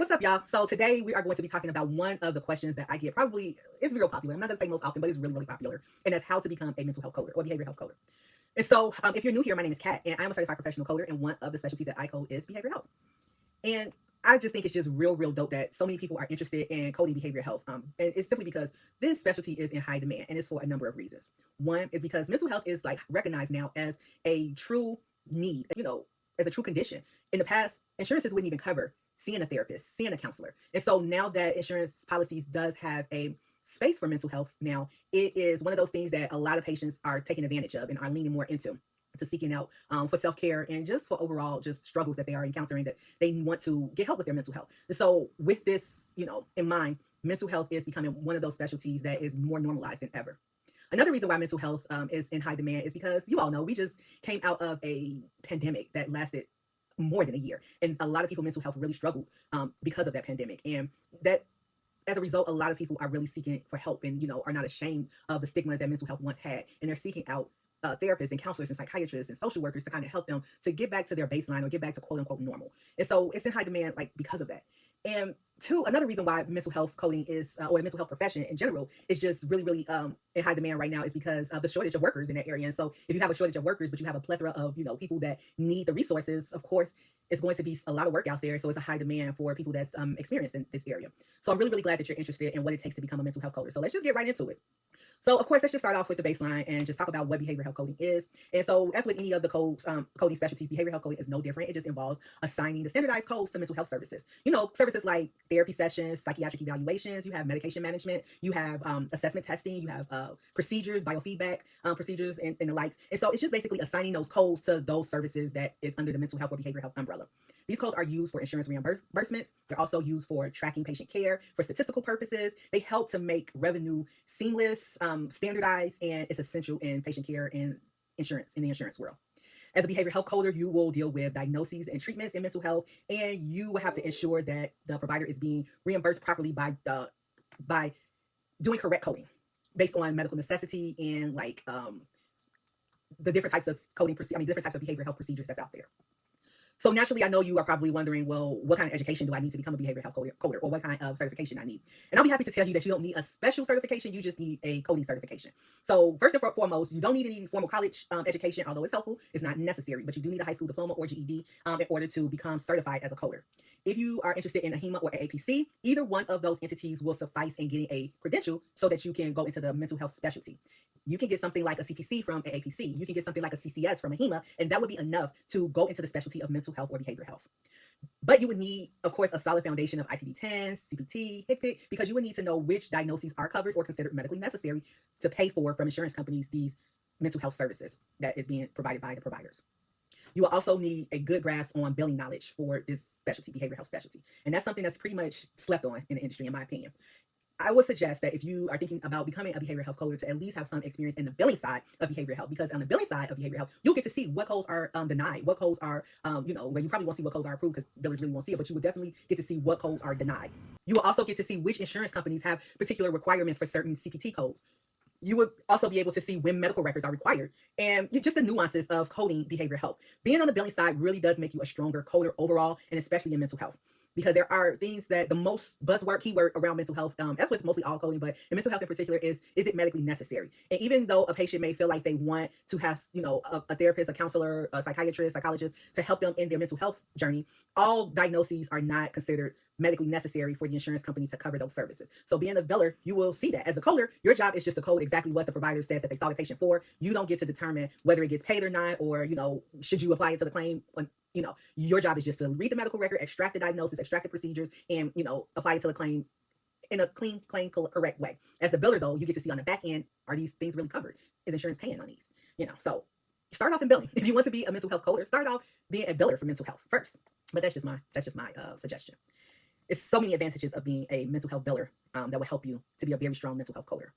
What's up, y'all? So today we are going to be talking about one of the questions that I get, probably is real popular. I'm not gonna say most often, but it's really, really popular. And that's how to become a mental health coder or behavioral health coder. And so if you're new here, my name is Kat, and I'm a certified professional coder, and one of the specialties that I code is behavioral health. And I just think it's just real, real dope that so many people are interested in coding behavioral health. And it's simply because this specialty is in high demand, and it's for a number of reasons. One is because mental health is like recognized now as a true need, as a true condition. In the past, insurances wouldn't even cover seeing a therapist, seeing a counselor. And so now that insurance policies does have a space for mental health now, it is one of those things that a lot of patients are taking advantage of and are leaning more into to seeking out for self-care and just for overall just struggles that they are encountering, that they want to get help with their mental health. And so with this, in mind, mental health is becoming one of those specialties that is more normalized than ever. Another reason why mental health is in high demand is because you all know we just came out of a pandemic that lasted more than a year, and a lot of people mental health really struggled because of that pandemic, and that as a result, a lot of people are really seeking for help, and are not ashamed of the stigma that mental health once had, and they're seeking out therapists and counselors and psychiatrists and social workers to kind of help them to get back to their baseline or get back to quote unquote normal. And so it's in high demand, like because of that. And two, another reason why mental health coding is, or the mental health profession in general, is just really, really in high demand right now is because of the shortage of workers in that area. And so if you have a shortage of workers, but you have a plethora of, people that need the resources, of course, it's going to be a lot of work out there. So it's a high demand for people that's experienced in this area. So I'm really, really glad that you're interested in what it takes to become a mental health coder. So let's just get right into it. So, of course, let's just start off with the baseline and just talk about what behavioral health coding is. And so, as with any of the codes, coding specialties, behavioral health coding is no different. It just involves assigning the standardized codes to mental health services. Services like therapy sessions, psychiatric evaluations, you have medication management, you have assessment testing, you have procedures, biofeedback procedures, and the likes. And so, it's just basically assigning those codes to those services that is under the mental health or behavioral health umbrella. These codes are used for insurance reimbursements. They're also used for tracking patient care for statistical purposes. They help to make revenue seamless, standardized, and it's essential in patient care and insurance in the insurance world. As a behavioral health coder, you will deal with diagnoses and treatments in mental health, and you will have to ensure that the provider is being reimbursed properly by doing correct coding based on medical necessity and the different types of different types of behavioral health procedures that's out there. So naturally, I know you are probably wondering, well, what kind of education do I need to become a behavioral health coder, or what kind of certification I need? And I'll be happy to tell you that you don't need a special certification. You just need a coding certification. So first and foremost, you don't need any formal college education, although it's helpful. It's not necessary, but you do need a high school diploma or GED in order to become certified as a coder. If you are interested in a HEMA or AAPC, either one of those entities will suffice in getting a credential so that you can go into the mental health specialty. You can get something like a CPC from AAPC. You can get something like a CCS from a HEMA, and that would be enough to go into the specialty of mental health or behavioral health. But you would need, of course, a solid foundation of ICD-10, CPT, HCPC, because you would need to know which diagnoses are covered or considered medically necessary to pay for from insurance companies these mental health services that is being provided by the providers. You will also need a good grasp on billing knowledge for this specialty, behavioral health specialty. And that's something that's pretty much slept on in the industry, in my opinion. I would suggest that if you are thinking about becoming a behavioral health coder, to at least have some experience in the billing side of behavioral health, because on the billing side of behavioral health, you'll get to see what codes are denied, what codes are, where you probably won't see what codes are approved because billers really won't see it, but you will definitely get to see what codes are denied. You will also get to see which insurance companies have particular requirements for certain CPT codes. You would also be able to see when medical records are required and just the nuances of coding behavioral health. Being on the billing side really does make you a stronger coder overall, and especially in mental health. Because there are things that the most buzzword keyword around mental health, that's with mostly all coding, but in mental health in particular, is it medically necessary? And even though a patient may feel like they want to have, a therapist, a counselor, a psychiatrist, psychologist to help them in their mental health journey, all diagnoses are not considered medically necessary for the insurance company to cover those services. So being a biller, you will see that. As a coder, your job is just to code exactly what the provider says that they saw the patient for. You don't get to determine whether it gets paid or not, or, should you apply it to the claim? Your job is just to read the medical record, extract the diagnosis, extract the procedures, and, apply it to the claim in a clean, correct way. As the biller, though, you get to see on the back end, are these things really covered? Is insurance paying on these? So start off in billing. If you want to be a mental health coder, start off being a biller for mental health first. But that's just my suggestion. It's so many advantages of being a mental health biller that will help you to be a very strong mental health coder.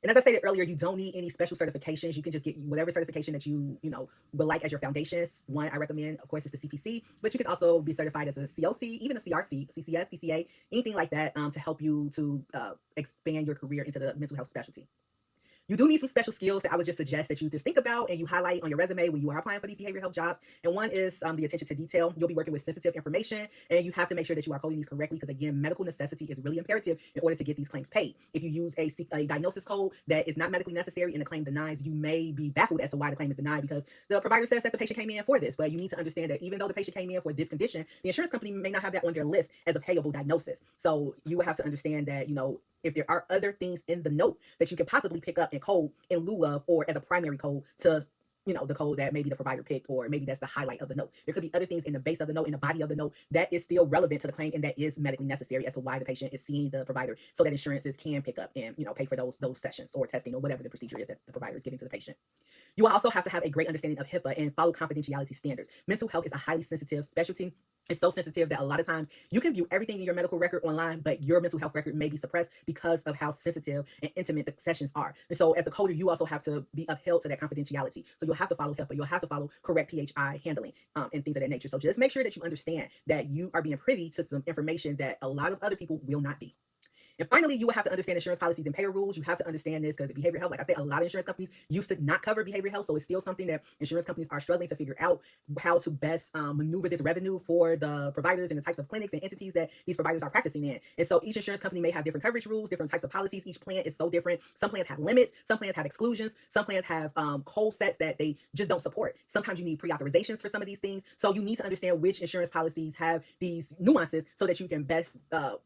And as I stated earlier, you don't need any special certifications. You can just get whatever certification that you would like as your foundations. One I recommend, of course, is the CPC, but you can also be certified as a COC, even a CRC, CCS, CCA, anything like that to help you to expand your career into the mental health specialty. You do need some special skills that I would just suggest that you just think about and you highlight on your resume when you are applying for these behavioral health jobs. And one is the attention to detail. You'll be working with sensitive information, and you have to make sure that you are coding these correctly because, again, medical necessity is really imperative in order to get these claims paid. If you use a diagnosis code that is not medically necessary and the claim denies, you may be baffled as to why the claim is denied because the provider says that the patient came in for this. But you need to understand that even though the patient came in for this condition, the insurance company may not have that on their list as a payable diagnosis. So you will have to understand that, if there are other things in the note that you could possibly pick up and code in lieu of or as a primary code to the code that maybe the provider picked, or maybe that's the highlight of the note. There could be other things in the base of the note, in the body of the note, that is still relevant to the claim and that is medically necessary as to why the patient is seeing the provider, so that insurances can pick up and pay for those sessions or testing or whatever the procedure is that the provider is giving to the patient. You will also have to have a great understanding of HIPAA and follow confidentiality standards. Mental health is a highly sensitive specialty. It's so sensitive that a lot of times you can view everything in your medical record online, but your mental health record may be suppressed because of how sensitive and intimate the sessions are. And so as the coder, you also have to be upheld to that confidentiality. So you'll have to follow HIPAA. You'll have to follow correct PHI handling and things of that nature. So just make sure that you understand that you are being privy to some information that a lot of other people will not be. And finally, you will have to understand insurance policies and payer rules. You have to understand this because behavioral health, like I said, a lot of insurance companies used to not cover behavioral health. So it's still something that insurance companies are struggling to figure out how to best maneuver this revenue for the providers and the types of clinics and entities that these providers are practicing in. And so each insurance company may have different coverage rules, different types of policies. Each plan is so different. Some plans have limits. Some plans have exclusions. Some plans have code sets that they just don't support. Sometimes you need pre-authorizations for some of these things. So you need to understand which insurance policies have these nuances so that you can best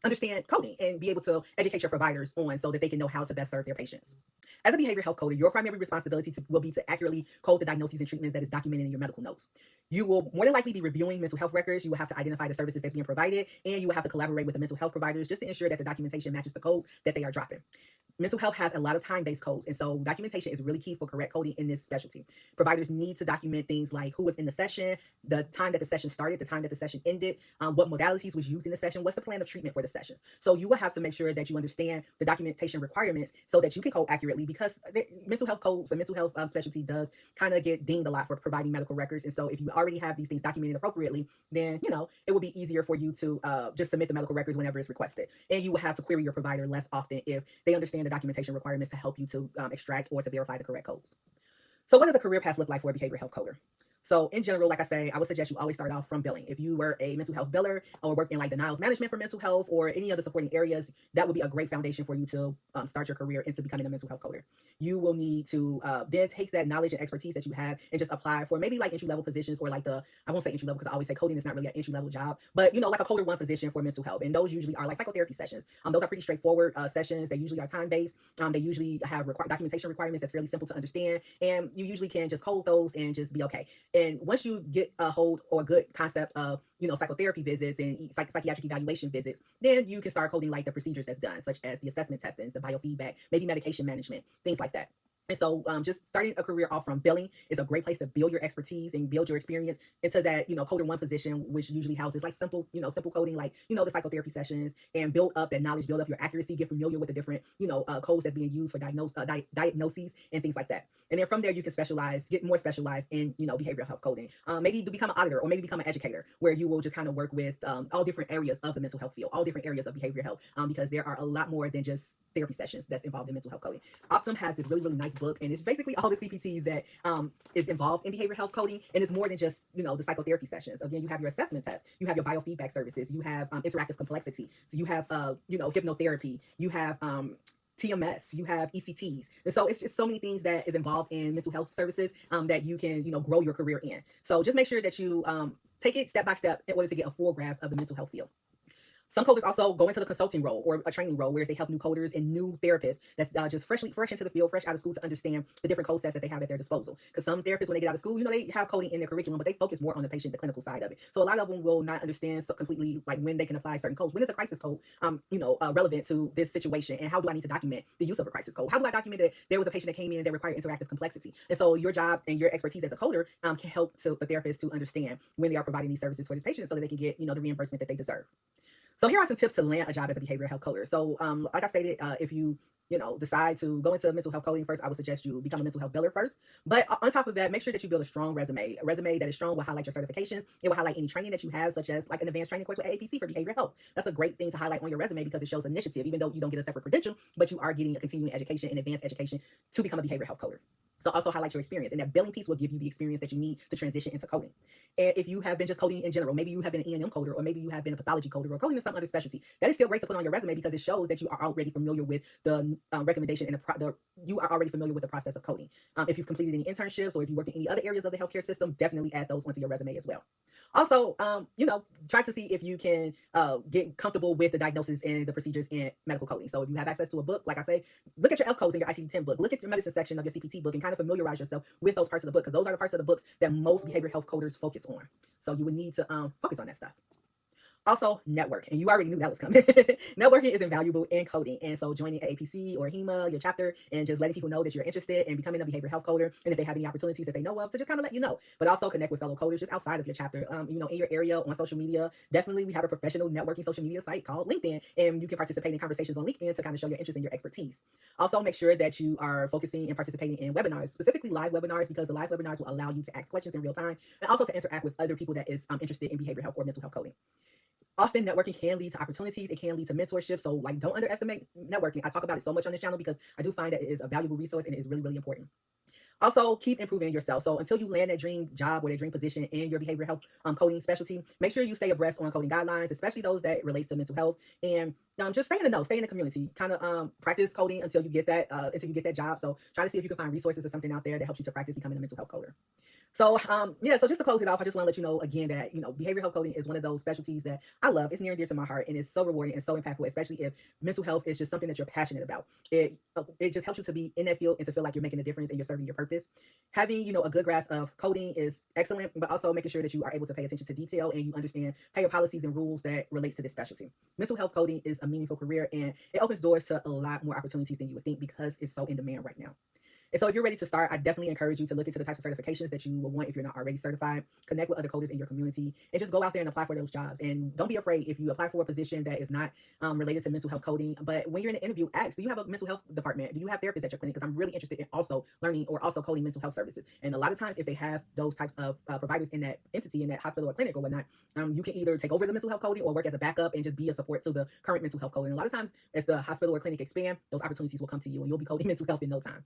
understand coding and be able to educate your providers on so that they can know how to best serve their patients. As a behavioral health coder, your primary responsibility will be to accurately code the diagnoses and treatments that is documented in your medical notes. You will more than likely be reviewing mental health records. You will have to identify the services that's being provided, and you will have to collaborate with the mental health providers just to ensure that the documentation matches the codes that they are dropping. Mental health has a lot of time-based codes, and so documentation is really key for correct coding in this specialty. Providers need to document things like who was in the session, the time that the session started, the time that the session ended, what modalities was used in the session, what's the plan of treatment for the sessions. So you will have to make sure that you understand the documentation requirements so that you can code accurately, because mental health codes and mental health specialty does kind of get dinged a lot for providing medical records. And so if you already have these things documented appropriately, then it will be easier for you to just submit the medical records whenever it's requested. And you will have to query your provider less often if they understand the documentation requirements to help you to extract or to verify the correct codes. So what does a career path look like for a behavioral health coder? So in general, like I say, I would suggest you always start off from billing. If you were a mental health biller or work in like denials management for mental health or any other supporting areas, that would be a great foundation for you to start your career into becoming a mental health coder. You will need to then take that knowledge and expertise that you have and just apply for maybe like entry level positions, or like I won't say entry level because I always say coding is not really an entry level job, but like a coder one position for mental health. And those usually are like psychotherapy sessions. Those are pretty straightforward sessions. They usually are time based. They usually have documentation requirements that's fairly simple to understand, and you usually can just code those and just be okay. And once you get a hold or a good concept of psychotherapy visits and psychiatric evaluation visits, then you can start coding like the procedures that's done, such as the assessment testings, the biofeedback, maybe medication management, things like that. And so just starting a career off from billing is a great place to build your expertise and build your experience into that, coder one position, which usually houses like simple coding, like, the psychotherapy sessions, and build up that knowledge, build up your accuracy, get familiar with the different, codes that's being used for diagnoses and things like that. And then from there, you can get more specialized in, behavioral health coding. Maybe to become an auditor or maybe become an educator, where you will just kind of work with all different areas of the mental health field, all different areas of behavioral health, because there are a lot more than just therapy sessions that's involved in mental health coding. Optum has this really, really nice book, and it's basically all the CPTs that is involved in behavioral health coding, and it's more than just the psychotherapy sessions. Again, you have your assessment test, you have your biofeedback services, you have interactive complexity, so you have hypnotherapy, you have TMS, you have ECTs. And so it's just so many things that is involved in mental health services that you can grow your career in. So just make sure that you take it step by step in order to get a full grasp of the mental health field. Some coders also go into the consulting role or a training role, where they help new coders and new therapists that's just fresh into the field, fresh out of school, to understand the different code sets that they have at their disposal. Because some therapists, when they get out of school, they have coding in their curriculum, but they focus more on the patient, the clinical side of it. So a lot of them will not understand so completely like when they can apply certain codes. When is a crisis code, relevant to this situation, and how do I need to document the use of a crisis code? How do I document that there was a patient that came in that required interactive complexity? And so your job and your expertise as a coder can help to the therapist to understand when they are providing these services for this patient, so that they can get the reimbursement that they deserve. So here are some tips to land a job as a behavioral health coder. So like I stated, if you decide to go into mental health coding, first, I would suggest you become a mental health builder first. But on top of that, make sure that you build a strong resume. A resume that is strong will highlight your certifications. It will highlight any training that you have, such as like an advanced training course with AAPC for behavioral health. That's a great thing to highlight on your resume because it shows initiative, even though you don't get a separate credential, but you are getting a continuing education and advanced education to become a behavioral health coder. So also highlight your experience, and that billing piece will give you the experience that you need to transition into coding. And if you have been just coding in general, maybe you have been an E&M coder, or maybe you have been a pathology coder, or coding in some other specialty, that is still great to put on your resume because it shows that you are already familiar with the recommendation and you are already familiar with the process of coding. If you've completed any internships or if you work in any other areas of the healthcare system, definitely add those onto your resume as well. Also, try to see if you can get comfortable with the diagnosis and the procedures in medical coding. So if you have access to a book, like I say, look at your F codes in your ICD-10 book, look at your medicine section of your CPT book, and kind of familiarize yourself with those parts of the book, because those are the parts of the books that most behavioral health coders focus on. So you would need to focus on that stuff. Also, network. And you already knew that was coming. Networking is invaluable in coding. And so joining AAPC or HEMA, your chapter, and just letting people know that you're interested in becoming a behavioral health coder, and if they have any opportunities that they know of, to just kind of let you know. But also connect with fellow coders just outside of your chapter, in your area, on social media. Definitely, we have a professional networking social media site called LinkedIn, and you can participate in conversations on LinkedIn to kind of show your interest and your expertise. Also, make sure that you are focusing and participating in webinars, specifically live webinars, because the live webinars will allow you to ask questions in real time, and also to interact with other people that is interested in behavioral health or mental health coding. Often networking can lead to opportunities. It can lead to mentorship. So like, don't underestimate networking. I talk about it so much on this channel because I do find that it is a valuable resource and it is really, really important. Also, keep improving yourself. So until you land that dream job or that dream position in your behavioral health coding specialty, make sure you stay abreast on coding guidelines, especially those that relate to mental health. And just stay in the know, stay in the community, kind of practice coding until you get that job. So try to see if you can find resources or something out there that helps you to practice becoming a mental health coder. So, so just to close it off, I just want to let you know again that, behavioral health coding is one of those specialties that I love. It's near and dear to my heart, and it's so rewarding and so impactful, especially if mental health is just something that you're passionate about. It just helps you to be in that field and to feel like you're making a difference and you're serving your purpose. Having, a good grasp of coding is excellent, but also making sure that you are able to pay attention to detail and you understand payer policies and rules that relates to this specialty. Mental health coding is a meaningful career, and it opens doors to a lot more opportunities than you would think because it's so in demand right now. And so if you're ready to start, I definitely encourage you to look into the types of certifications that you will want if you're not already certified. Connect with other coders in your community and just go out there and apply for those jobs. And don't be afraid if you apply for a position that is not related to mental health coding. But when you're in an interview, ask, do you have a mental health department? Do you have therapists at your clinic? Because I'm really interested in also learning or also coding mental health services. And a lot of times, if they have those types of providers in that entity, in that hospital or clinic or whatnot, you can either take over the mental health coding or work as a backup and just be a support to the current mental health coding. And a lot of times, as the hospital or clinic expand, those opportunities will come to you and you'll be coding mental health in no time.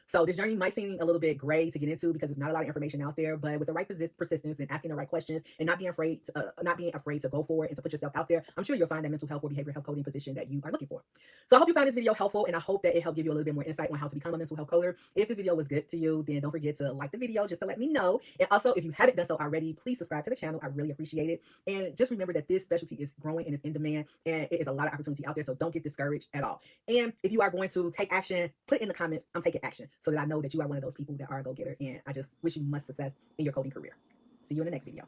So this journey might seem a little bit gray to get into because there's not a lot of information out there, but with the right persistence and asking the right questions and not being afraid to go for it and to put yourself out there, I'm sure you'll find that mental health or behavioral health coding position that you are looking for. So I hope you found this video helpful, and I hope that it helped give you a little bit more insight on how to become a mental health coder. If this video was good to you, then don't forget to like the video just to let me know. And also, if you haven't done so already, please subscribe to the channel. I really appreciate it. And just remember that this specialty is growing and it's in demand, and it is a lot of opportunity out there. So don't get discouraged at all. And if you are going to take action, put in the comments, I'm taking action, so that I know that you are one of those people that are a go-getter. And I just wish you much success in your coding career. See you in the next video.